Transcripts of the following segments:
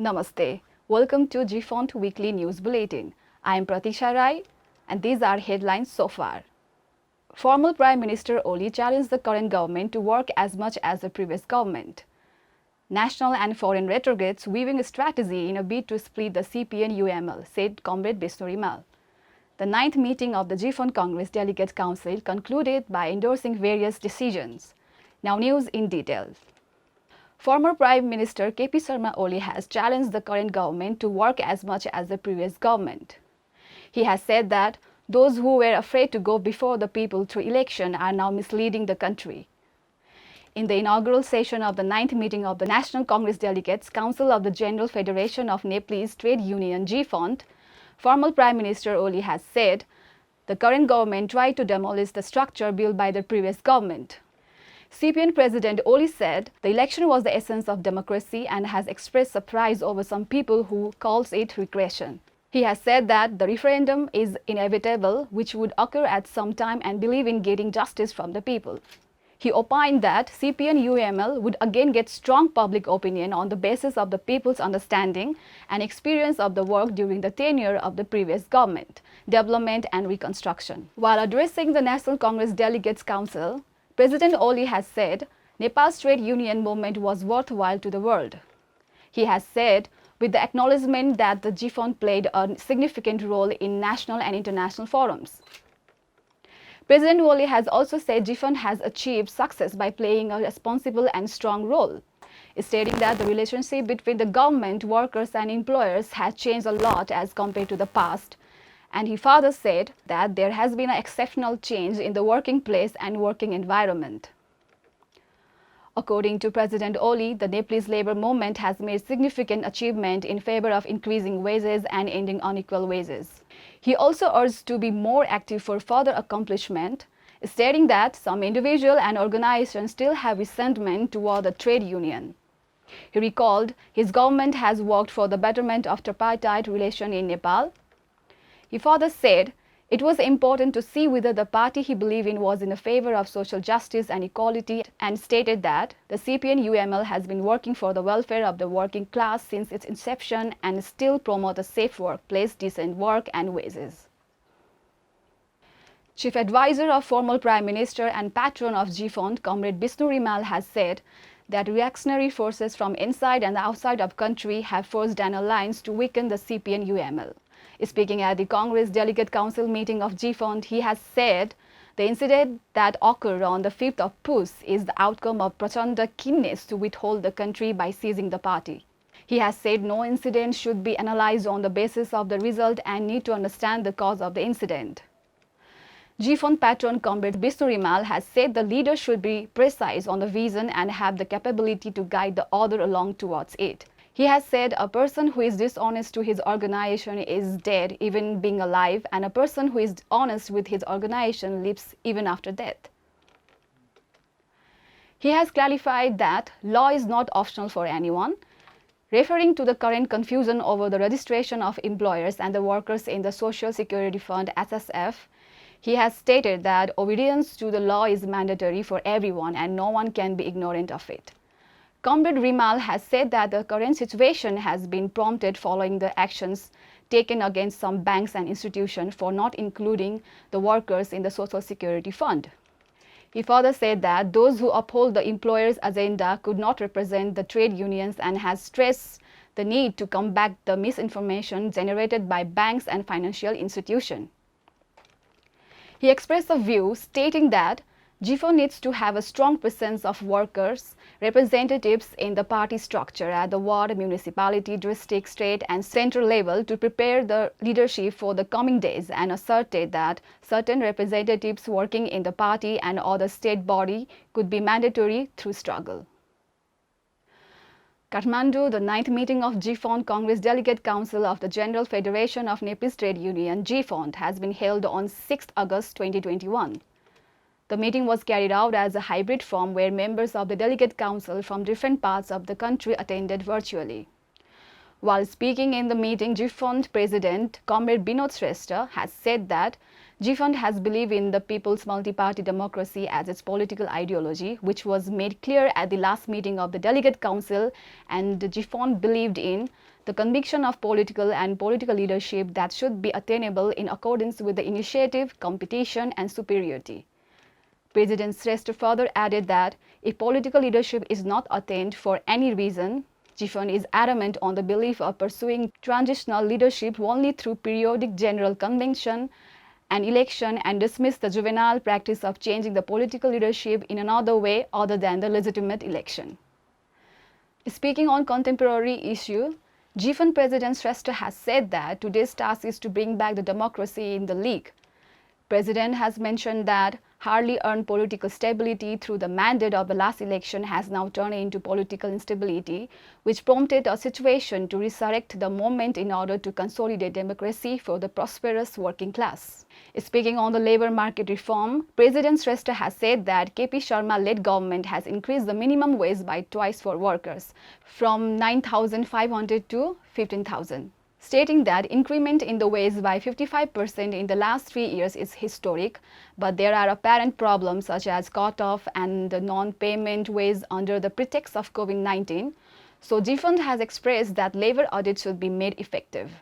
Namaste. Welcome to Gefont Weekly News Bulletin. I am Pratisha Rai and these are headlines so far. Former Prime Minister Oli challenged the current government to work as much as the previous government. National and foreign retrogrades weaving a strategy in a bid to split the CPN-UML, said Comrade Bisnu Rimal. The 9th meeting of the Gefont Congress Delegate Council concluded by endorsing various decisions. Now news in detail. Former Prime Minister KP Sharma Oli has challenged the current government to work as much as the previous government. He has said that those who were afraid to go before the people through election are now misleading the country. In the inaugural session of the 9th meeting of the National Congress Delegates Council of the General Federation of Nepalese Trade Union Gefont, former Prime Minister Oli has said the current government tried to demolish the structure built by the previous government. CPN President Oli said the election was the essence of democracy and has expressed surprise over some people who calls it regression. He has said that the referendum is inevitable, which would occur at some time, and believe in getting justice from the people. He opined that CPN-UML would again get strong public opinion on the basis of the people's understanding and experience of the work during the tenure of the previous government, development and reconstruction. While addressing the National Congress Delegates Council, President Oli has said Nepal's trade union movement was worthwhile to the world. He has said, with the acknowledgement that the Gefont played a significant role in national and international forums. President Oli has also said Gefont has achieved success by playing a responsible and strong role, stating that the relationship between the government, workers and employers has changed a lot as compared to the past. And he further said that there has been an exceptional change in the working place and working environment. According to President Oli, the Nepalese labor movement has made significant achievement in favor of increasing wages and ending unequal wages. He also urged to be more active for further accomplishment, stating that some individuals and organizations still have resentment toward the trade union. He recalled his government has worked for the betterment of tripartite relation in Nepal. He further said it was important to see whether the party he believed in was in favor of social justice and equality, and stated that the CPN-UML has been working for the welfare of the working class since its inception and still promote a safe workplace, decent work and wages. Chief advisor of former Prime Minister and patron of Gefont, Comrade Bisnu Rimal, has said that reactionary forces from inside and outside of country have forced an alliance to weaken the CPN-UML. Speaking at the Congress Delegate Council meeting of Gefont, he has said the incident that occurred on the 5th of Push is the outcome of Prachanda keenness to withhold the country by seizing the party. He has said no incident should be analyzed on the basis of the result and need to understand the cause of the incident. Gefont patron Comrade Bisnu Rimal has said the leader should be precise on the vision and have the capability to guide the other along towards it. He has said a person who is dishonest to his organization is dead even being alive, and a person who is honest with his organization lives even after death. He has clarified that law is not optional for anyone, referring to the current confusion over the registration of employers and the workers in the Social Security Fund SSF. He has stated that obedience to the law is mandatory for everyone and no one can be ignorant of it. Comrade Rimal has said that the current situation has been prompted following the actions taken against some banks and institutions for not including the workers in the Social Security Fund. He further said that those who uphold the employer's agenda could not represent the trade unions and has stressed the need to combat the misinformation generated by banks and financial institutions. He expressed a view stating that Gefont needs to have a strong presence of workers representatives in the party structure at the ward, municipality, district, state and central level to prepare the leadership for the coming days, and asserted that certain representatives working in the party and other state body could be mandatory through struggle. Kathmandu, the 9th meeting of Gefont Congress Delegate Council of the General Federation of Nepalese Trade Union Gefont has been held on 6 August 2021. The meeting was carried out as a hybrid form where members of the Delegate Council from different parts of the country attended virtually. While speaking in the meeting, Gefont President Comrade Binod Shrestha has said that Gefont has believed in the people's multi-party democracy as its political ideology, which was made clear at the last meeting of the Delegate Council, and Gefont believed in the conviction of political and political leadership that should be attainable in accordance with the initiative, competition, and superiority. President Shrestha further added that if political leadership is not attained for any reason, Gefont is adamant on the belief of pursuing transitional leadership only through periodic general convention and election and dismiss the juvenile practice of changing the political leadership in another way other than the legitimate election. Speaking on contemporary issue, Gefont President Shrestha has said that today's task is to bring back the democracy in the league. President has mentioned that hardly earned political stability through the mandate of the last election has now turned into political instability, which prompted a situation to resurrect the movement in order to consolidate democracy for the prosperous working class. Speaking on the labor market reform, President Shrestha has said that KP Sharma-led government has increased the minimum wage by twice for workers, from 9,500 to 15,000. Stating that increment in the wage by 55% in the last 3 years is historic, but there are apparent problems such as cut-off and the non-payment wage under the pretext of COVID-19. So Gefont has expressed that labor audit should be made effective.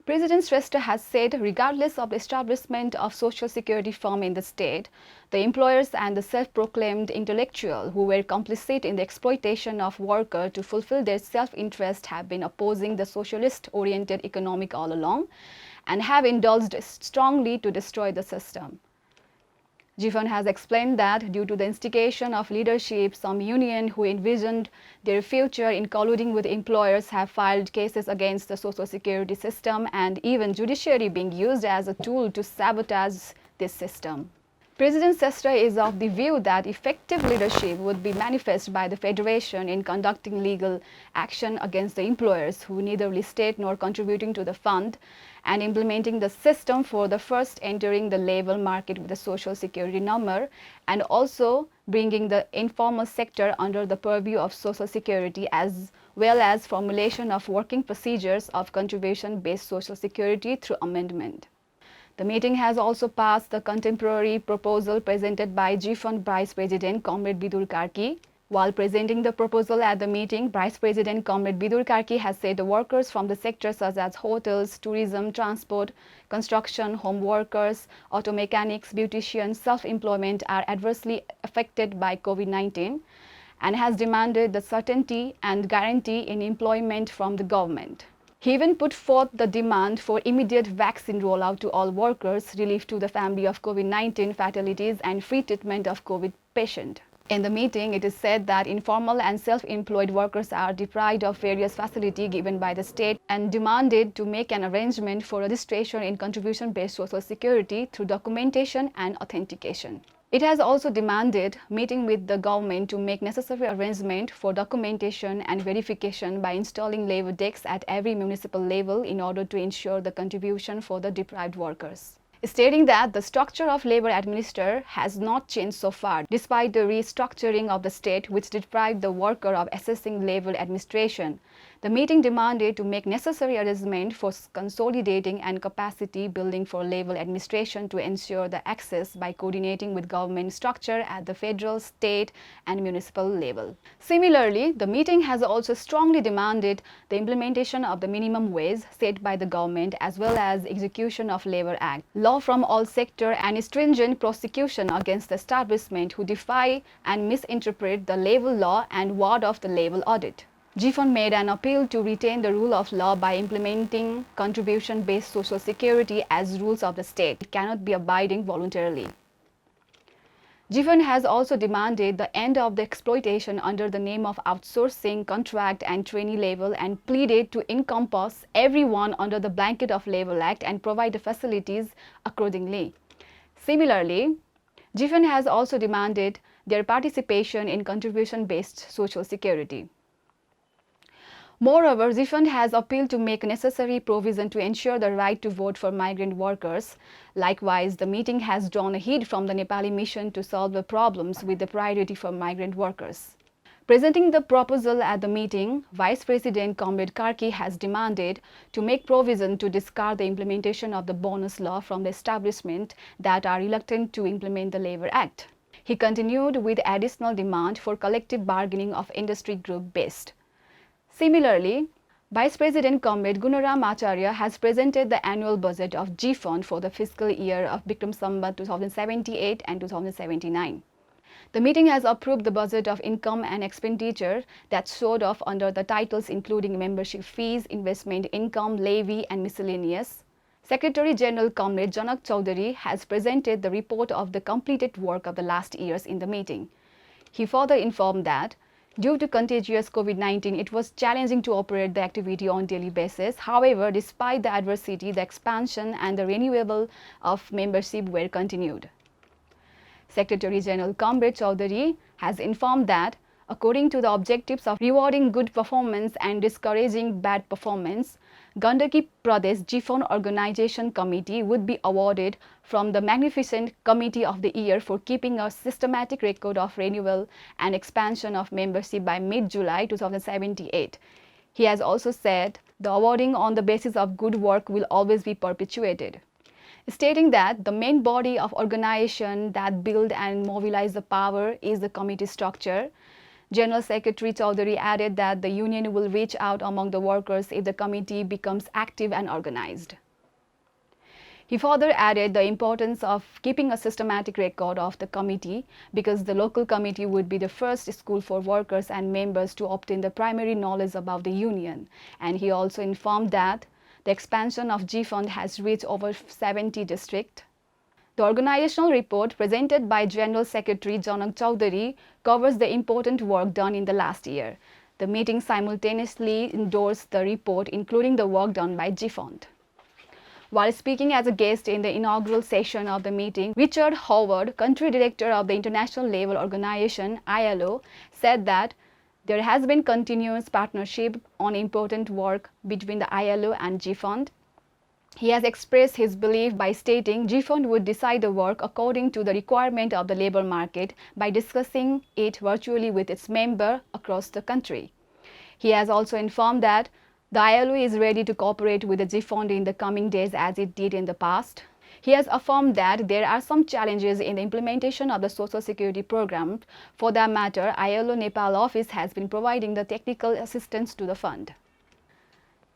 President Shrestha has said regardless of the establishment of social security firm in the state, the employers and the self-proclaimed intellectual who were complicit in the exploitation of workers to fulfill their self-interest have been opposing the socialist-oriented economic all along and have indulged strongly to destroy the system. Gefont has explained that due to the instigation of leadership, some union who envisioned their future in colluding with employers have filed cases against the social security system and even judiciary being used as a tool to sabotage this system. President Shrestha is of the view that effective leadership would be manifest by the Federation in conducting legal action against the employers who neither listed nor contributing to the fund and implementing the system for the first entering the labor market with a social security number and also bringing the informal sector under the purview of social security as well as formulation of working procedures of contribution-based social security through amendment. The meeting has also passed the contemporary proposal presented by Gefont Vice President Comrade Bidur Karki. While presenting the proposal at the meeting, Vice President Comrade Bidur Karki has said the workers from the sectors such as hotels, tourism, transport, construction, home workers, auto mechanics, beauticians, self-employment are adversely affected by COVID-19 and has demanded the certainty and guarantee in employment from the government. He even put forth the demand for immediate vaccine rollout to all workers, relief to the family of COVID-19 fatalities and free treatment of COVID patient. In the meeting, it is said that informal and self-employed workers are deprived of various facilities given by the state and demanded to make an arrangement for registration in contribution-based social security through documentation and authentication. It has also demanded meeting with the government to make necessary arrangement for documentation and verification by installing labor desks at every municipal level in order to ensure the contribution for the deprived workers. Stating that the structure of labor administrator has not changed so far, despite the restructuring of the state which deprived the worker of assessing labor administration. The meeting demanded to make necessary arrangement for consolidating and capacity building for labor administration to ensure the access by coordinating with government structure at the federal, state and municipal level. Similarly, the meeting has also strongly demanded the implementation of the minimum wage set by the government as well as execution of Labor Act, law from all sector and stringent prosecution against the establishment who defy and misinterpret the labor law and ward off the labor audit. Gefont made an appeal to retain the rule of law by implementing contribution-based social security as rules of the state. It cannot be abiding voluntarily. Gefont has also demanded the end of the exploitation under the name of outsourcing, contract and trainee labor and pleaded to encompass everyone under the blanket of Labor Act and provide the facilities accordingly. Similarly, Gefont has also demanded their participation in contribution-based social security. Moreover, Gefont has appealed to make necessary provision to ensure the right to vote for migrant workers. Likewise, the meeting has drawn a heed from the Nepali mission to solve the problems with the priority for migrant workers. Presenting the proposal at the meeting, Vice President Comrade Karki has demanded to make provision to discard the implementation of the bonus law from the establishment that are reluctant to implement the Labor Act. He continued with additional demand for collective bargaining of industry group based. Similarly, Vice President Comrade Gunaram Acharya has presented the annual budget of Gefont for the fiscal year of Bikram Sambat 2078 and 2079. The meeting has approved the budget of income and expenditure that showed off under the titles including membership fees, investment income, levy, and miscellaneous. Secretary General Comrade Janak Chaudhary has presented the report of the completed work of the last years in the meeting. He further informed that due to contagious COVID-19, it was challenging to operate the activity on daily basis. However, despite the adversity, the expansion and the renewal of membership were continued. Secretary General Comrade Chaudhary has informed that according to the objectives of rewarding good performance and discouraging bad performance, Gandaki Pradesh Gefont Organization Committee would be awarded from the Magnificent Committee of the Year for keeping a systematic record of renewal and expansion of membership by mid-July 2078. He has also said the awarding on the basis of good work will always be perpetuated, stating that the main body of organization that build and mobilize the power is the committee structure. General Secretary Chaudhary added that the union will reach out among the workers if the committee becomes active and organized. He further added the importance of keeping a systematic record of the committee because the local committee would be the first school for workers and members to obtain the primary knowledge about the union. And he also informed that the expansion of Gefont has reached over 70 districts. The organizational report presented by General Secretary Janak Chaudhary covers the important work done in the last year. The meeting simultaneously endorsed the report, including the work done by Gefont. While speaking as a guest in the inaugural session of the meeting, Richard Howard, country director of the International Labour Organization (ILO), said that there has been continuous partnership on important work between the ILO and Gefont. He has expressed his belief by stating Gefont would decide the work according to the requirement of the labour market by discussing it virtually with its members across the country. He has also informed that the ILO is ready to cooperate with the Gefont in the coming days as it did in the past. He has affirmed that there are some challenges in the implementation of the Social Security program. For that matter, ILO Nepal office has been providing the technical assistance to the fund.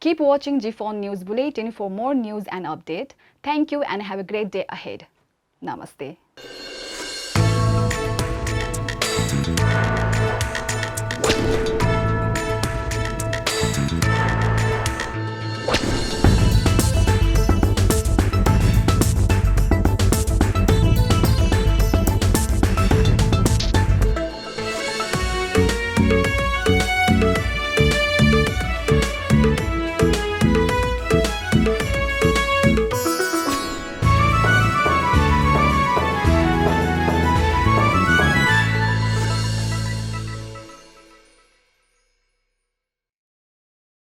Keep watching Gefont News Bulletin for more news and update. Thank you and have a great day ahead. Namaste.